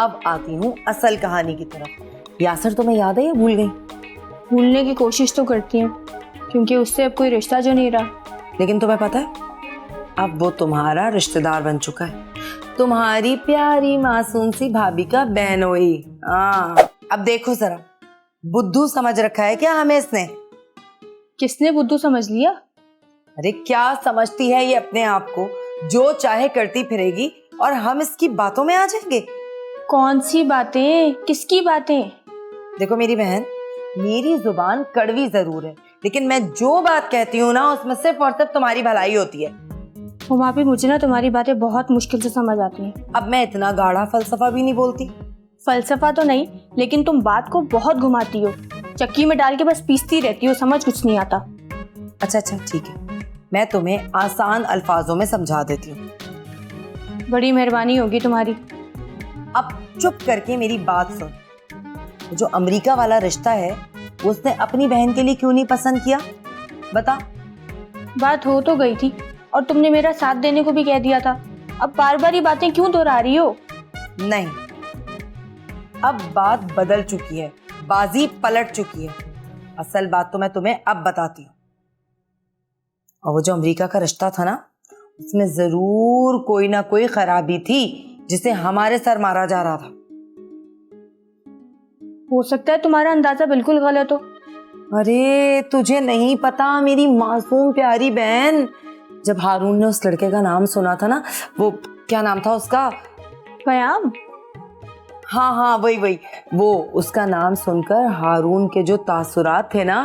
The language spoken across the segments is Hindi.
अब आती हूँ असल कहानी की तरफ। यासर तुम्हें याद है या भूल गई? भूलने की कोशिश तो करती हूँ, क्योंकि उससे अब कोई रिश्ता जो नहीं रहा। लेकिन तुम्हें पता है, अब वो तुम्हारा रिश्तेदार बन चुका है, तुम्हारी प्यारी मासूम सी भाभी का बहनोई। अब देखो जरा, बुद्धू समझ रखा है क्या हमें इसने? किसने बुद्धू समझ लिया? अरे क्या समझती है ये अपने आप को, जो चाहे करती फिरेगी और हम इसकी बातों में आ जाएंगे। कौन सी बातें, किसकी बातें? देखो मेरी बहन, मेरी जुबान कड़वी जरूर है, लेकिन मैं जो बात कहती हूँ ना, उसमें सिर्फ और सिर्फ तुम्हारी भलाई होती है। वहाँ पे मुझे ना तुम्हारी बातें बहुत मुश्किल से समझ आती हैं। अब मैं इतना गाढ़ा फलसफा भी नहीं बोलती। फलसफा तो नहीं, लेकिन तुम बात को बहुत घुमाती हो, चक्की में डाल के बस पीसती रहती हो, समझ कुछ नहीं आता। अच्छा ठीक है, मैं तुम्हें आसान अल्फाजों में समझा देती हूँ। बड़ी मेहरबानी होगी तुम्हारी। अब चुप करके मेरी बात सुन। जो अमेरिका वाला रिश्ता है, उसने अपनी बहन के लिए क्यों नहीं पसंद किया, बता। बात हो तो गई थी और तुमने मेरा साथ देने को भी कह दिया था। अब बार बार ये बातें क्यों दोहरा रही हो? नहीं, अब बात बदल चुकी है, बाजी पलट चुकी है। असल बात तो मैं तुम्हें अब बताती हूँ। और वो जो अमेरिका का रिश्ता था ना, उसमें जरूर कोई ना कोई खराबी थी जिसे हमारे सर मारा जा रहा था। हो सकता है तुम्हारा अंदाजा बिल्कुल गलत हो। अरे तुझे नहीं पता मेरी मासूम प्यारी बहन, जब हारून ने उस लड़के का नाम सुना था ना, वो क्या नाम था उसका? क़याम। हाँ वही वो उसका नाम सुनकर हारून के जो तासुरात थे ना,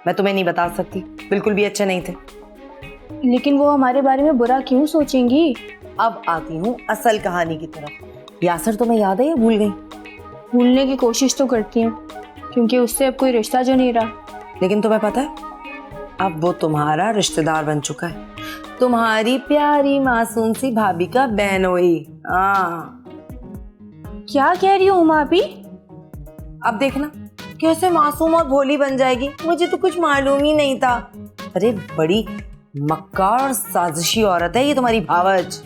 मैं तुम्हें नहीं बता सकती, बिल्कुल भी अच्छे नहीं थे। लेकिन वो हमारे बारे में बुरा क्यों सोचेंगी? अब आती हूँ असल कहानी की तरफ। यासर तुम्हें याद है या भूल गई? भूलने की कोशिश तो करती हूँ, क्योंकि उससे अब कोई रिश्ता जो नहीं रहा। लेकिन तुम्हें पता है, अब वो तुम्हारा रिश्तेदार बन चुका है, तुम्हारी प्यारी मासूम सी भाभी का बहनोई। क्या कह रही हो उमा अभी? अब देखना कैसे मासूम और भोली बन जाएगी, मुझे तो कुछ मालूम ही नहीं था। अरे बड़ी मक्कार और साजिशी औरत है ये तुम्हारी भावज।